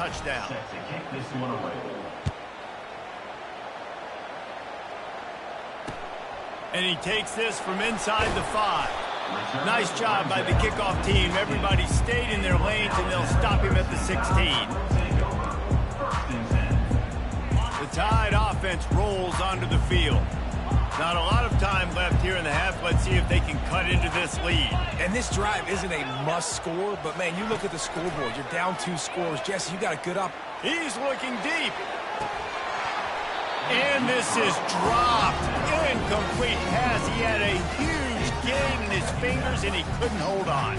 touchdown. Set to kick this one away. And he takes this from inside the 5. Nice job by the kickoff team. Everybody stayed in their lanes, and they'll stop him at the 16. The Tide offense rolls onto the field. Not a lot of time left here in the half. Let's see if they can cut into this lead. And this drive isn't a must score, but, man, you look at the scoreboard. You're down 2 scores. Jesse, you got a good up. He's looking deep. And this is dropped. Incomplete pass. He had a huge gain in his fingers, and he couldn't hold on.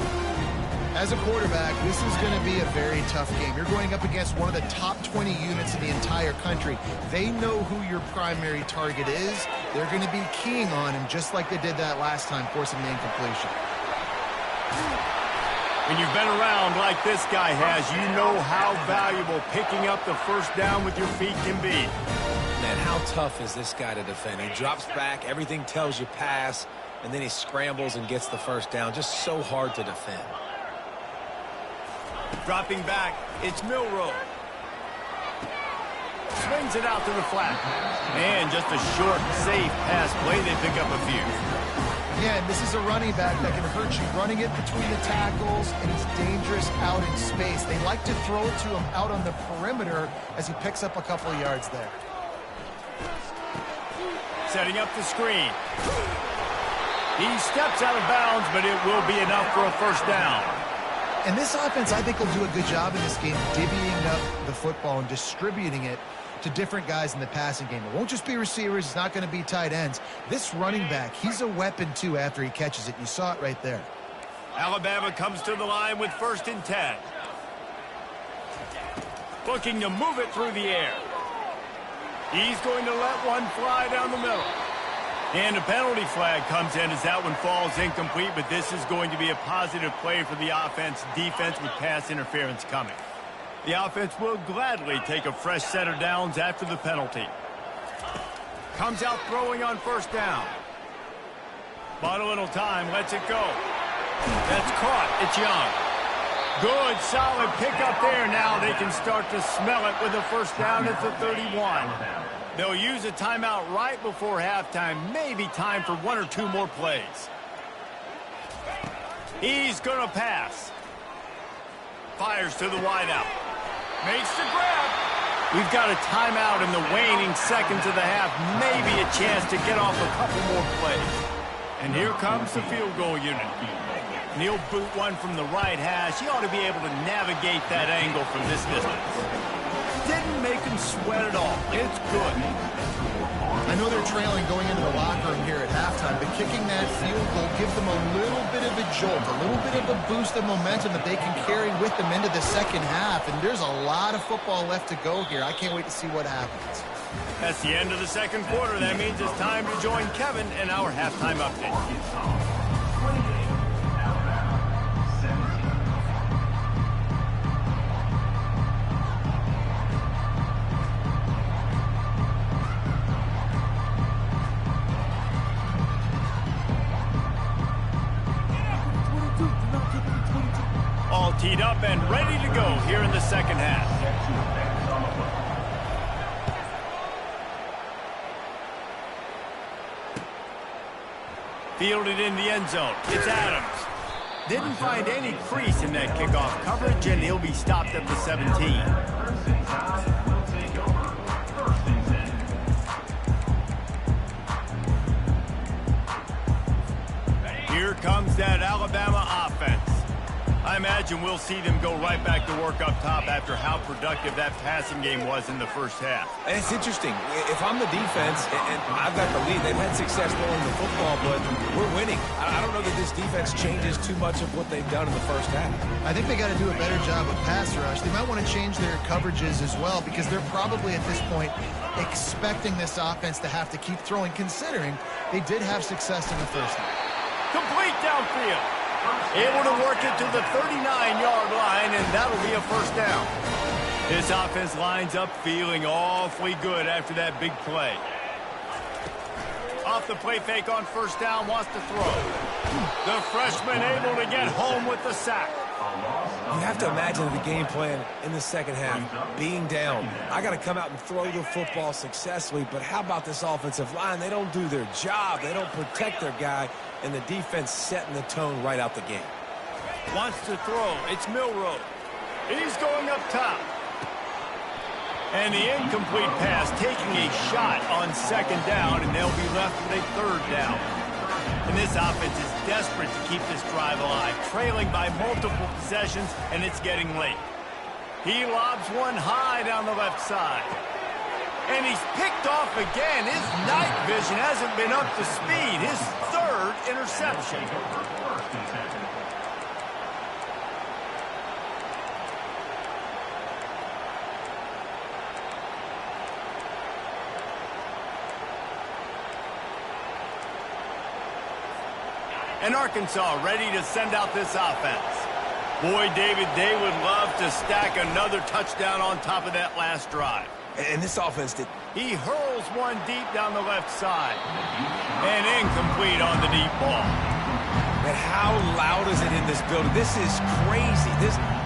As a quarterback, this is going to be a very tough game. You're going up against one of the top 20 units in the entire country. They know who your primary target is. They're going to be keying on him just like they did that last time, forcing the incompletion. When you've been around like this guy has, you know how valuable picking up the first down with your feet can be. Man, how tough is this guy to defend? He drops back, everything tells you pass, and then he scrambles and gets the first down. Just so hard to defend. Dropping back, it's Milroe. Swings it out to the flat. And just a short, safe pass play. They pick up a few. Yeah, and this is a running back that can hurt you. Running it between the tackles, and he's dangerous out in space. They like to throw it to him out on the perimeter as he picks up a couple of yards there. Setting up the screen. He steps out of bounds, but it will be enough for a first down. And this offense, I think, will do a good job in this game divvying up the football and distributing it to different guys in the passing game. It won't just be receivers. It's not going to be tight ends. This running back, he's a weapon, too, after he catches it. You saw it right there. Alabama comes to the line with 1st and 10. Looking to move it through the air. He's going to let one fly down the middle. And a penalty flag comes in as that one falls incomplete, but this is going to be a positive play for the offense. Defense with pass interference coming. The offense will gladly take a fresh set of downs after the penalty. Comes out throwing on 1st down. Bought a little time, lets it go. That's caught. It's Young. Good, solid pickup there. Now they can start to smell it with a first down at the 31. They'll use a timeout right before halftime. Maybe time for 1 or 2 more plays. He's going to pass. Fires to the wideout. Makes the grab. We've got a timeout in the waning seconds of the half. Maybe a chance to get off a couple more plays. And here comes the field goal unit. He'll boot one from the right hash. He ought to be able to navigate that angle from this distance. Didn't make him sweat at all. It's good. I know they're trailing going into the locker room here at halftime, but kicking that field goal gives them a little bit of a jolt, a little bit of a boost of momentum that they can carry with them into the second half. And there's a lot of football left to go here. I can't wait to see what happens. That's the end of the second quarter. That means it's time to join Kevin in our halftime update. All teed up and ready to go here in the second half. Fielded in the end zone. It's Adams. Didn't find any crease in that kickoff coverage, and he'll be stopped at the 17. Here comes that Alabama offense. I imagine we'll see them go right back to work up top after how productive that passing game was in the first half. And it's interesting. If I'm the defense and I've got the lead, they've had success throwing the football, but we're winning. I don't know that this defense changes too much of what they've done in the first half. I think they got to do a better job of pass rush. They might want to change their coverages as well, because they're probably at this point expecting this offense to have to keep throwing, considering they did have success in the first half. Complete downfield. Able to work it to the 39-yard line, and that'll be a first down. This offense lines up feeling awfully good after that big play. Off the play fake on first down, wants to throw. The freshman able to get home with the sack. You have to imagine the game plan in the second half, being down. I got to come out and throw the football successfully, but how about this offensive line? They don't do their job. They don't protect their guy, and the defense setting the tone right out the gate. Wants to throw. It's Milroe. He's going up top. And the incomplete pass taking a shot on second down, and they'll be left with a third down. And this offense is desperate to keep this drive alive, trailing by multiple possessions, and it's getting late. He lobs one high down the left side. And he's picked off again. His night vision hasn't been up to speed. His third interception. And Arkansas ready to send out this offense. Boy, David, they would love to stack another touchdown on top of that last drive. And this offense did. He hurls one deep down the left side. And incomplete on the deep ball. And how loud is it in this building? This is crazy.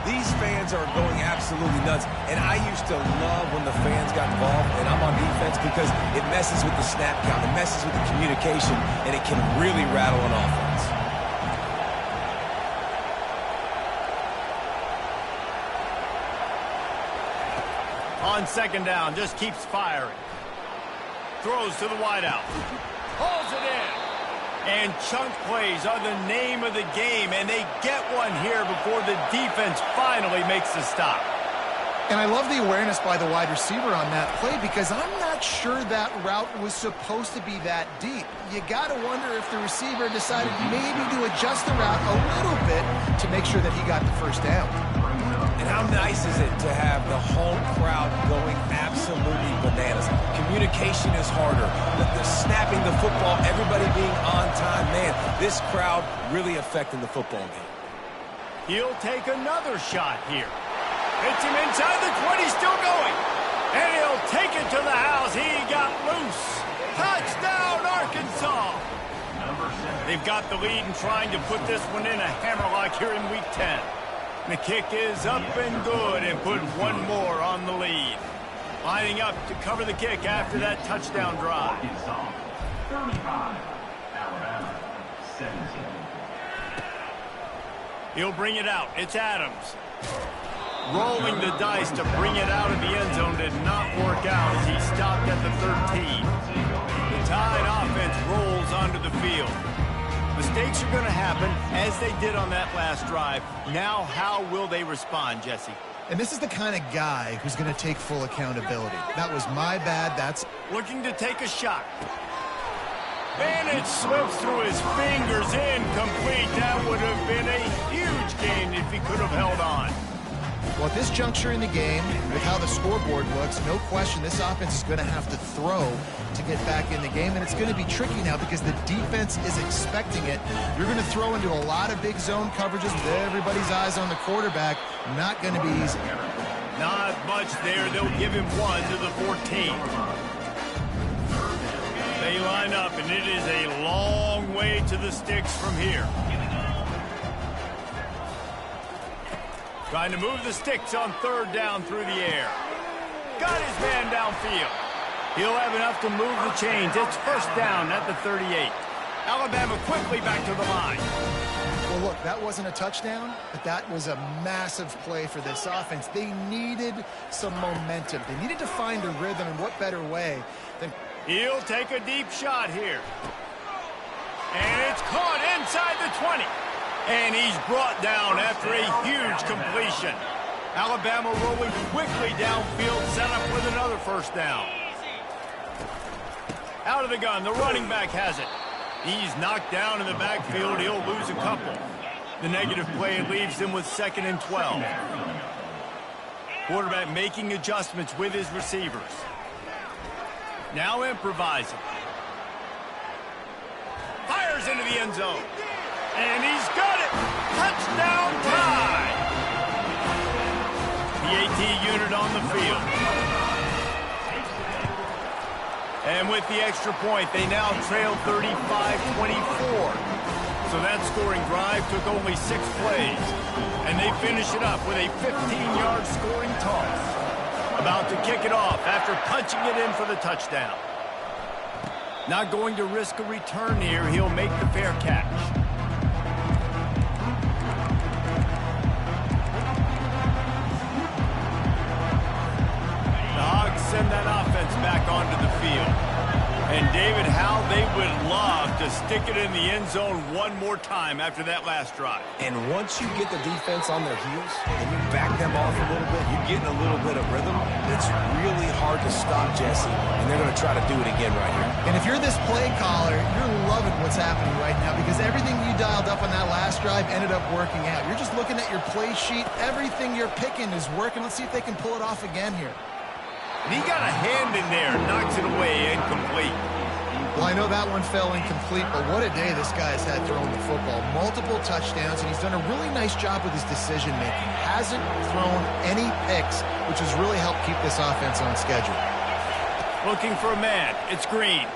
These fans are going absolutely nuts. And I used to love when the fans got involved, and I'm on defense, because it messes with the snap count. It messes with the communication, and it can really rattle an offense. On second down, just keeps firing. Throws to the wideout. Hauls it in. And chunk plays are the name of the game, and they get one here before the defense finally makes the stop. And I love the awareness by the wide receiver on that play, because I'm not sure that route was supposed to be that deep. You got to wonder if the receiver decided maybe to adjust the route a little bit to make sure that he got the first down. And how nice is it to have the home crowd going absolutely bananas? Communication is harder. The snapping the football, everybody being on time. Man, this crowd really affecting the football game. He'll take another shot here. Hits him inside the 20, still going. And he'll take it to the house. He got loose. Touchdown, Arkansas. They've got the lead and trying to put this one in a hammerlock here in Week 10. The kick is up and good, and put one more on the lead. Lining up to cover the kick after that touchdown drive. 35, Alabama, 17. He'll bring it out. It's Adams. Rolling the dice to bring it out of the end zone did not work out as he stopped at the 13. The Tide offense rolls onto the field. Mistakes are going to happen, as they did on that last drive. Now, how will they respond, Jesse? And this is the kind of guy who's going to take full accountability. That was my bad. That's looking to take a shot. And it slips through his fingers, incomplete. That would have been a huge gain if he could have held on. Well, at this juncture in the game, with how the scoreboard looks, no question this offense is going to have to throw to get back in the game, and it's going to be tricky now because the defense is expecting it. You're going to throw into a lot of big zone coverages with everybody's eyes on the quarterback. Not going to be easy. Not much there. They'll give him one to the 14. They line up, and it is a long way to the sticks from here. Trying to move the sticks on third down through the air. Got his man downfield. He'll have enough to move the chains. It's first down at the 38. Alabama quickly back to the line. Well, look, that wasn't a touchdown, but that was a massive play for this offense. They needed some momentum. They needed to find a rhythm, and what better way than... He'll take a deep shot here. And it's caught inside the 20. And he's brought down after a huge completion. Alabama rolling quickly downfield, set up with another first down. Out of the gun, the running back has it. He's knocked down in the backfield. He'll lose a couple. The negative play leaves him with 2nd and 12. Quarterback making adjustments with his receivers. Now improvising. Fires into the end zone. And he's got it. Touchdown Tide. The AT unit on the field. And with the extra point, they now trail 35-24. So that scoring drive took only 6 plays. And they finish it up with a 15-yard scoring toss. About to kick it off after punching it in for the touchdown. Not going to risk a return here. He'll make the fair catch. The Hogs send that offense back onto the field. And David, how they would love to stick it in the end zone one more time after that last drive. And once you get the defense on their heels and you back them off a little bit, you get in a little bit of rhythm, it's really hard to stop Jesse, and they're going to try to do it again right here. And if you're this play caller, you're loving what's happening right now because everything you dialed up on that last drive ended up working out. You're just looking at your play sheet. Everything you're picking is working. Let's see if they can pull it off again here. And he got a hand in there, knocks it away, incomplete. Well, I know that one fell incomplete, but what a day this guy's had throwing the football. Multiple touchdowns, and he's done a really nice job with his decision-making. Hasn't thrown any picks, which has really helped keep this offense on schedule. Looking for a man. It's Green.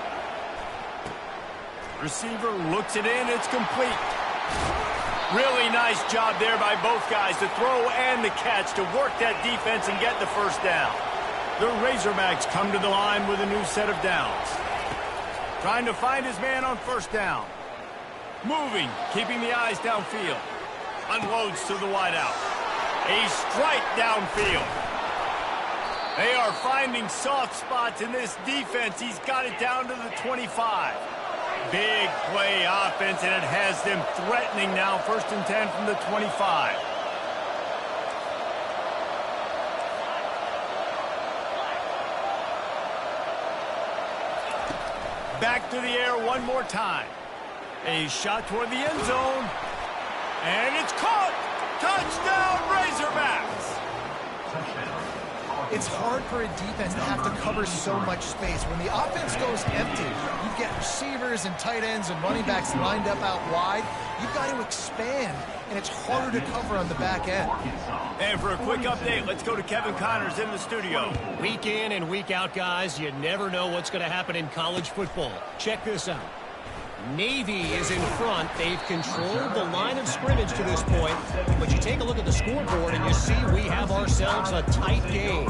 Receiver looks it in. It's complete. Really nice job there by both guys to throw and the catch to work that defense and get the first down. The Razorbacks come to the line with a new set of downs. Trying to find his man on first down. Moving, keeping the eyes downfield. Unloads to the wideout. A strike downfield. They are finding soft spots in this defense. He's got it down to the 25. Big play offense, and it has them threatening now. 1st and 10 from the 25. Back to the air one more time. A shot toward the end zone. And it's caught. Touchdown, Razorbacks. It's hard for a defense to have to cover so much space. When the offense goes empty, you get receivers and tight ends and running backs lined up out wide. You've got to expand, and it's harder to cover on the back end. And for a quick update, let's go to Kevin Connors in the studio. Week in and week out, guys, you never know what's going to happen in college football. Check this out. Navy is in front. They've controlled the line of scrimmage to this point. But you take a look at the scoreboard and you see we have ourselves a tight game.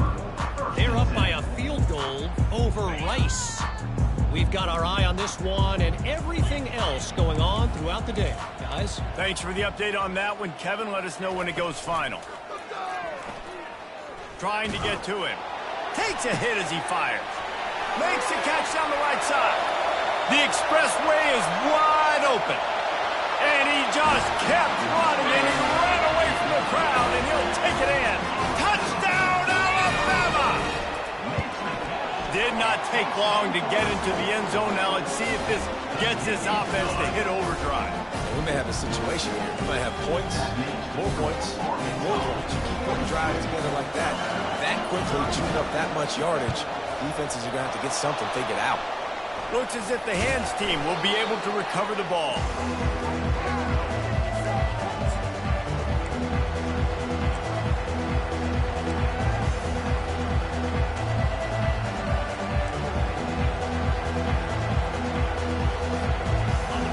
They're up by a field goal over Rice. We've got our eye on this one and everything else going on throughout the day. Guys? Thanks for the update on that one, Kevin. Let us know when it goes final. Trying to get to him. Takes a hit as he fires. Makes the catch down the right side. The expressway is wide open. And he just kept running, and he ran away from the crowd, and he'll take it in. Touchdown, Alabama! Did not take long to get into the end zone. Now let's see if this gets this offense to hit overdrive. We may have a situation here. We might have points, more points, more points. You keep putting drives together like that quickly, chewing up that much yardage, defenses are going to have to get something figured out. Looks as if the hands team will be able to recover the ball.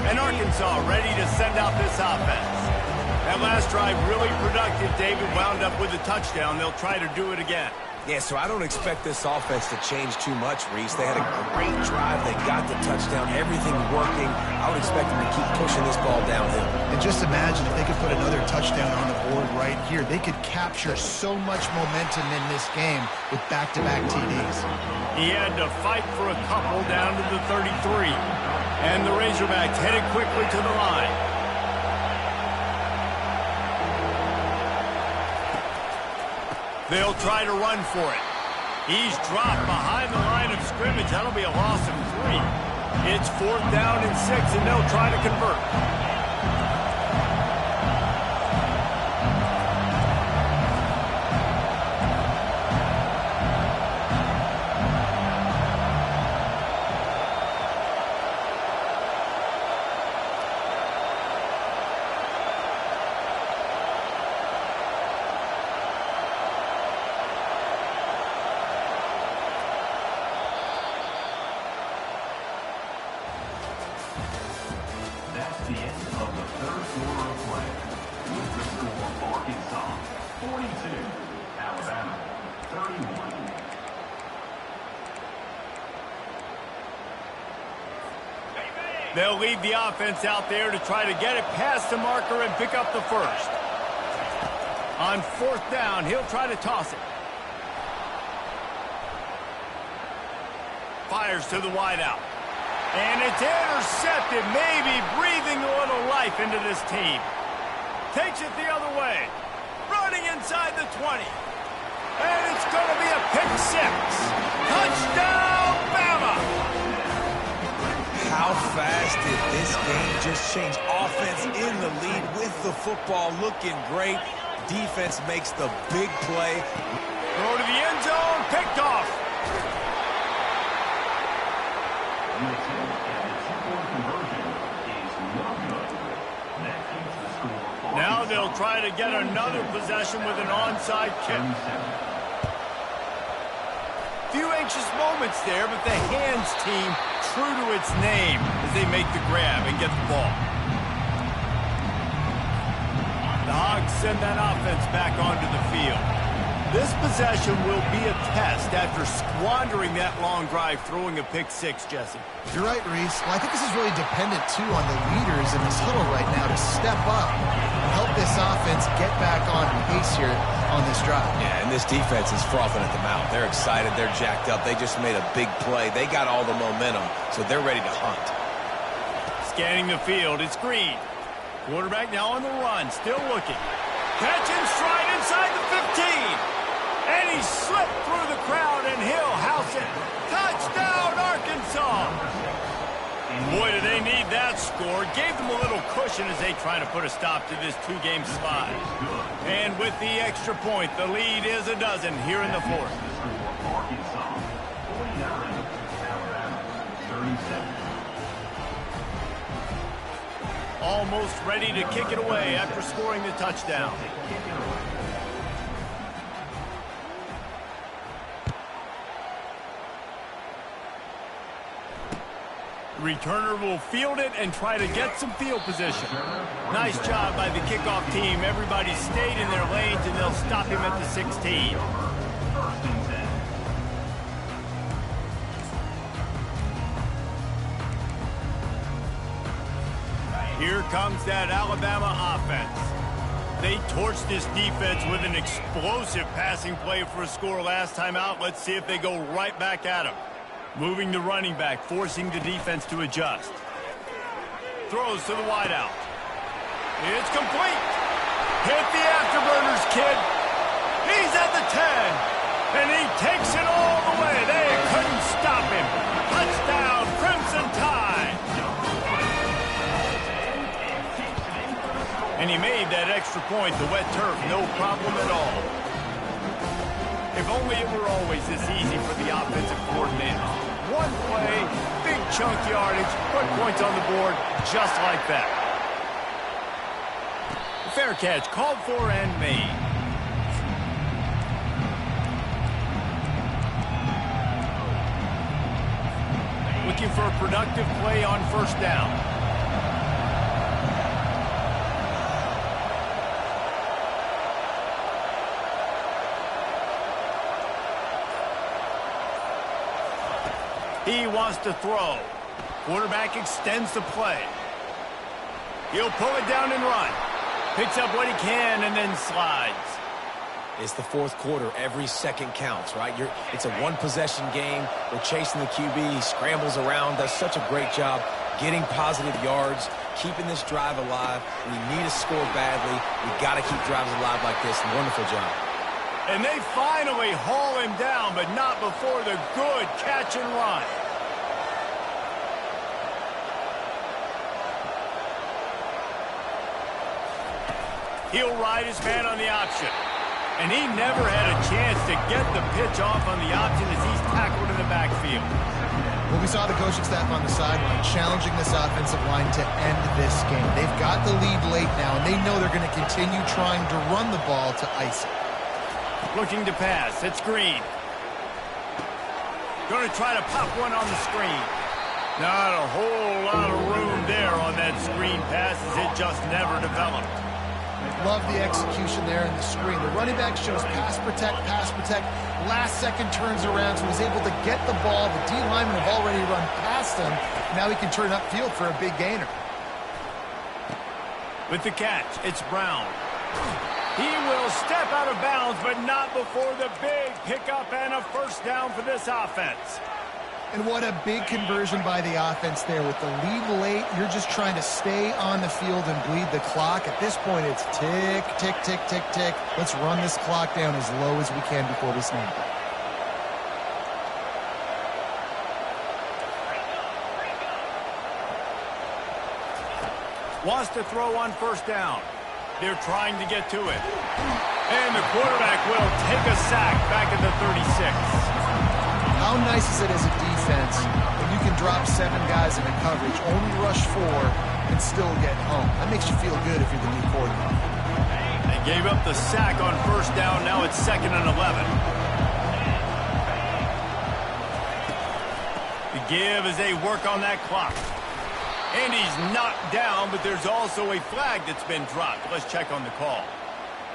And Arkansas ready to send out this offense. That last drive really productive. David wound up with a touchdown. They'll try to do it again. Yeah, so I don't expect this offense to change too much, Reese. They had a great drive. They got the touchdown. Everything working. I would expect them to keep pushing this ball downhill. And just imagine if they could put another touchdown on the board right here. They could capture so much momentum in this game with back-to-back TDs. He had to fight for a couple down to the 33. And the Razorbacks headed quickly to the line. They'll try to run for it. He's dropped behind the line of scrimmage. That'll be a loss of 3. It's 4th down and 6, and they'll try to convert. That's the end of the third quarter of play. With the score, Arkansas 42, Alabama 31. They'll lead the offense out there to try to get it past the marker and pick up the first. On fourth down, he'll try to toss it. Fires to the wideout. And it's intercepted, maybe breathing a little life into this team. Takes it the other way. Running inside the 20. And it's going to be a pick six. Touchdown, Bama! How fast did this game just change? Offense in the lead with the football, looking great. Defense makes the big play. Throw to the end zone, picked off. Now they'll try to get another possession with an onside kick. Few anxious moments there, but the hands team true to its name as they make the grab and get the ball. The Hogs send that offense back onto the field. This possession will be a test after squandering that long drive throwing a pick six, Jesse. You're right, Reese. Well, I think this is really dependent, too, on the leaders in this huddle right now to step up and help this offense get back on pace here on this drive. Yeah, and this defense is frothing at the mouth. They're excited. They're jacked up. They just made a big play. They got all the momentum, so they're ready to hunt. Scanning the field, it's Green. Quarterback now on the run, still looking. Catch in stride inside the 15. And he slipped through the crowd, and he'll house it. Touchdown, Arkansas! Boy, do they need that score. Gave them a little cushion as they try to put a stop to this two-game slide. And with the extra point, the lead is a dozen here in the fourth. Arkansas 49, Alabama 37. Almost ready to kick it away after scoring the touchdown. Returner will field it and try to get some field position. Nice job by the kickoff team. Everybody stayed in their lanes, and they'll stop him at the 16. Here comes that Alabama offense. They torched this defense with an explosive passing play for a score last time out. Let's see if they go right back at him. Moving the running back, forcing the defense to adjust. Throws to the wideout. It's complete. Hit the afterburners, kid. He's at the 10. And he takes it all the way. They couldn't stop him. Touchdown, Crimson Tide. And he made that extra point. The wet turf, no problem at all. If only it were always this easy for the offensive coordinator. One play, big chunk yardage, put points on the board just like that. Fair catch, called for and made. Looking for a productive play on first down. He wants to throw. Quarterback extends the play. He'll pull it down and run. Picks up what he can and then slides. It's the fourth quarter. Every second counts, right? It's a one-possession game. We're chasing the QB. He scrambles around, does such a great job getting positive yards, keeping this drive alive. We need to score badly. We got to keep drives alive like this. Wonderful job. And they finally haul him down, but not before the good catch and run. He'll ride his man on the option. And he never had a chance to get the pitch off on the option as he's tackled in the backfield. Well, we saw the coaching staff on the sideline challenging this offensive line to end this game. They've got the lead late now, and they know they're going to continue trying to run the ball to ice it. Looking to pass. It's Green. Going to try to pop one on the screen. Not a whole lot of room there on that screen pass as it just never developed. Love the execution there in the screen. The running back shows pass protect, last second turns around, so he's able to get the ball. The D linemen have already run past him. Now he can turn upfield for a big gainer. With the catch, it's Brown. He will step out of bounds, but not before the big pickup and a first down for this offense. And what a big conversion by the offense there. With the lead late, you're just trying to stay on the field and bleed the clock. At this point, it's tick, tick, tick, tick, tick. Let's run this clock down as low as we can before the snap. Wants to throw on first down. They're trying to get to it. And the quarterback will take a sack back at the 36. How nice is it as a defense when you can drop 7 guys into coverage, only rush 4, and still get home? That makes you feel good if you're the new quarterback. They gave up the sack on first down. Now it's 2nd and 11. The give as they work on that clock. And he's knocked down, but there's also a flag that's been dropped. Let's check on the call.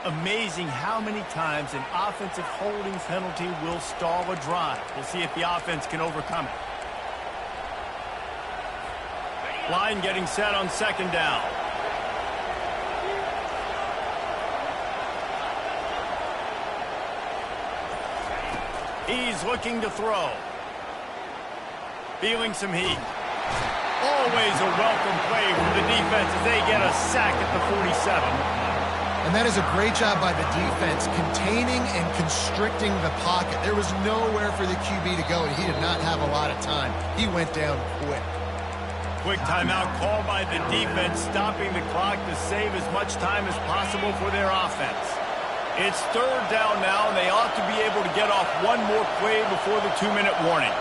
Amazing how many times an offensive holding penalty will stall a drive. We'll see if the offense can overcome it. Line getting set on 2nd down. He's looking to throw. Feeling some heat. Always a welcome play from the defense as they get a sack at the 47. And that is a great job by the defense, containing and constricting the pocket. There was nowhere for the QB to go, and he did not have a lot of time. He went down quick. Quick timeout called by the defense, stopping the clock to save as much time as possible for their offense. It's 3rd down now, and they ought to be able to get off one more play before the 2-minute warning.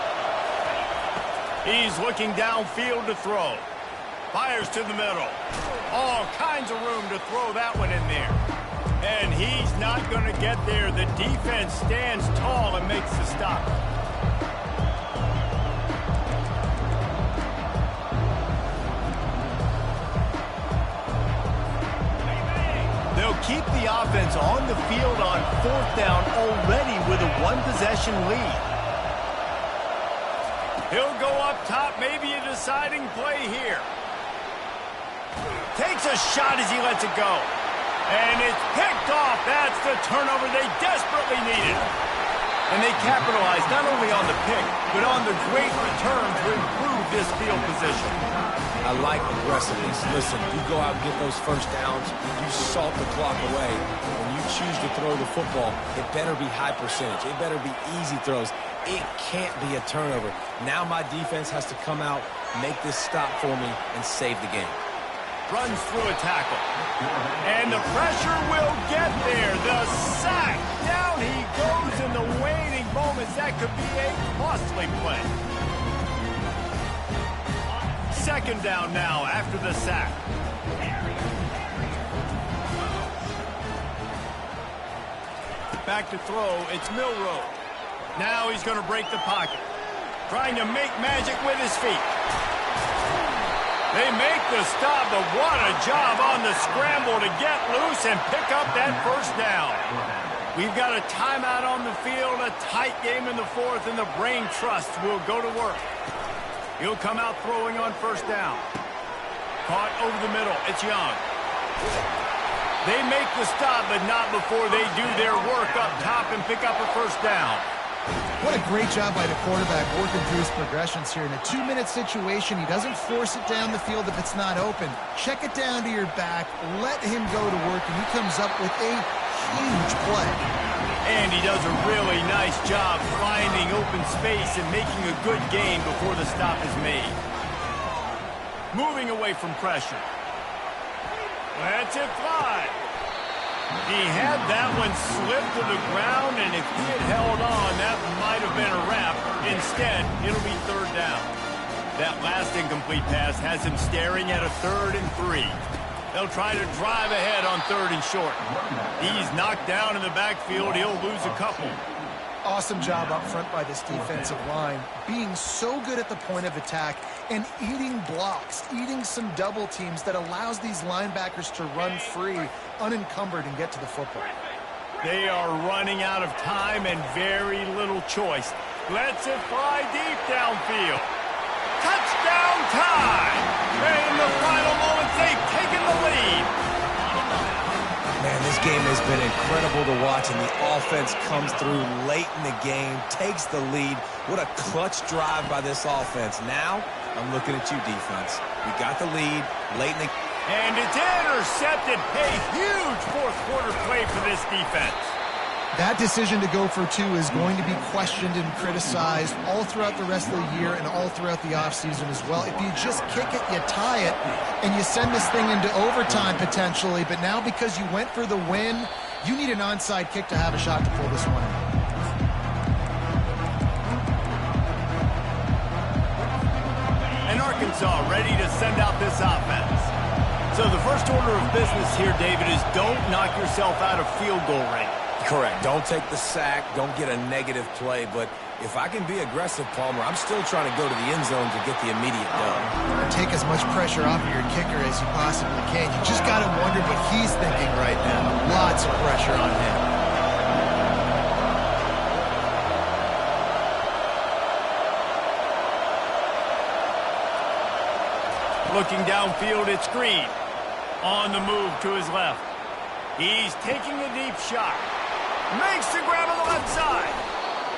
He's looking downfield to throw. Fires to the middle. All kinds of room to throw that one in there. And he's not going to get there. The defense stands tall and makes the stop. They'll keep the offense on the field on 4th down already with a 1-possession lead. He'll go up top, maybe a deciding play here. Takes a shot as he lets it go. And it's picked off. That's the turnover they desperately needed. And they capitalized not only on the pick, but on the great return to improve this field position. I like aggressiveness. Listen, you go out and get those first downs, you salt the clock away. When you choose to throw the football, it better be high percentage. It better be easy throws. It can't be a turnover. Now my defense has to come out, make this stop for me, and save the game. Runs through a tackle. And the pressure will get there. The sack. Down he goes in the waning moments. That could be a costly play. 2nd down now after the sack. Back to throw. It's Milroe. Now he's going to break the pocket. Trying to make magic with his feet. They make the stop, but what a job on the scramble to get loose and pick up that first down. We've got a timeout on the field, a tight game in the 4th, and the brain trust will go to work. He'll come out throwing on first down. Caught over the middle. It's Young. They make the stop, but not before they do their work up top and pick up a first down. What a great job by the quarterback working through his progressions here. In a 2-minute situation, he doesn't force it down the field if it's not open. Check it down to your back, let him go to work, and he comes up with a huge play. And he does a really nice job finding open space and making a good gain before the stop is made. Moving away from pressure. Lets it fly. He had that one slip to the ground, and if he had held on, that might have been a wrap. Instead, it'll be 3rd down. That last incomplete pass has him staring at a 3rd and 3. They'll try to drive ahead on 3rd and short. He's knocked down in the backfield. He'll lose a couple. Awesome job up front by this defensive line, being so good at the point of attack and eating blocks, eating some double teams that allows these linebackers to run free, unencumbered, and get to the football. They are running out of time and very little choice. Lets it fly deep downfield. Touchdown time! And in the final moments, they've taken the lead. Man, this game has been incredible to watch, and the offense comes through late in the game, takes the lead. What a clutch drive by this offense. Now, I'm looking at you, defense. We got the lead late in the game. And it's intercepted. A huge fourth-quarter play for this defense. That decision to go for 2 is going to be questioned and criticized all throughout the rest of the year and all throughout the offseason as well. If you just kick it, you tie it, and you send this thing into overtime potentially, but now because you went for the win, you need an onside kick to have a shot to pull this one out. And Arkansas ready to send out this offense. So the first order of business here, David, is don't knock yourself out of field goal range. Correct. Don't take the sack. Don't get a negative play. But if I can be aggressive, Palmer, I'm still trying to go to the end zone to get the immediate dub. Take as much pressure off of your kicker as you possibly can. You just got to wonder what he's thinking right now. Lots of pressure on him. Looking downfield, it's Green. On the move to his left. He's taking a deep shot. Makes the grab on the left side.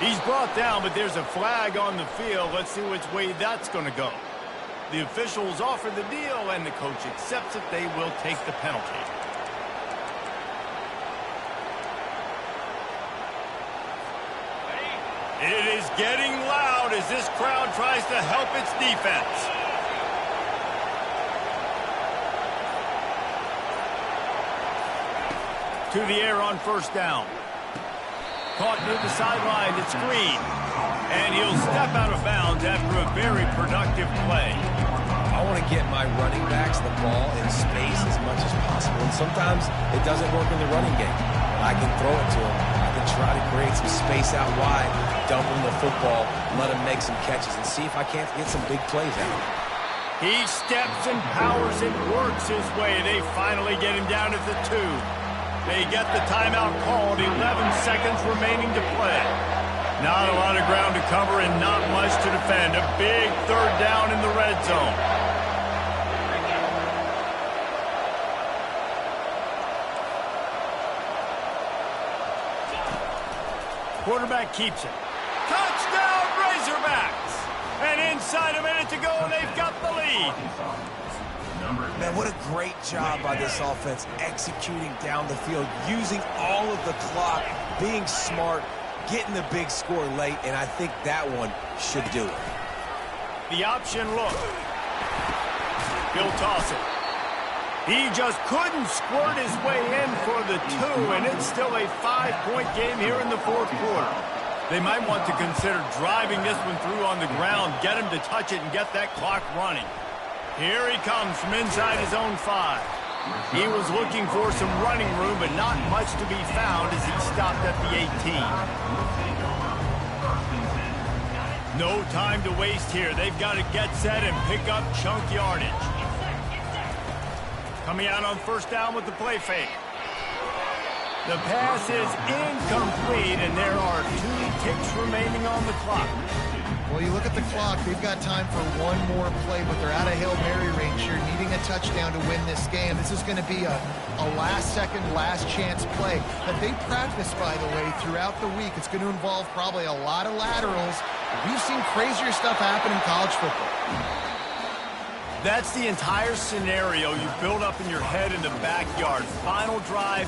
He's brought down, but there's a flag on the field. Let's see which way that's going to go. The officials offer the deal, and the coach accepts it. They will take the penalty. It is getting loud as this crowd tries to help its defense. To the air on first down. Caught near the sideline, it's Green. And he'll step out of bounds after a very productive play. I want to get my running backs the ball in space as much as possible. And sometimes it doesn't work in the running game. I can throw it to them. I can try to create some space out wide, dump them the football, let them make some catches, and see if I can't get some big plays out. He steps and powers and works his way. They finally get him down at the 2. They get the timeout called, 11 seconds remaining to play. Not a lot of ground to cover and not much to defend. A big third down in the red zone. Quarterback keeps it. Touchdown, Razorbacks! And inside a minute to go, and they've got the lead. Man, what a great job by this offense executing down the field, using all of the clock, being smart, getting the big score late, and I think that one should do it. The option look. He'll toss it. He just couldn't squirt his way in for the 2, and it's still a 5-point game here in the fourth quarter. They might want to consider driving this one through on the ground, get him to touch it, and get that clock running. Here he comes from inside his own 5. He was looking for some running room, but not much to be found as he stopped at the 18. No time to waste here. They've got to get set and pick up chunk yardage. Coming out on first down with the play fake. The pass is incomplete, and there are 2 ticks remaining on the clock. Well, you look at the clock, they've got time for one more play, but they're out of Hail Mary range here, needing a touchdown to win this game. This is going to be a last-second, last-chance play that they practice, by the way, throughout the week. It's going to involve probably a lot of laterals. We've seen crazier stuff happen in college football. That's the entire scenario you build up in your head in the backyard. Final drive,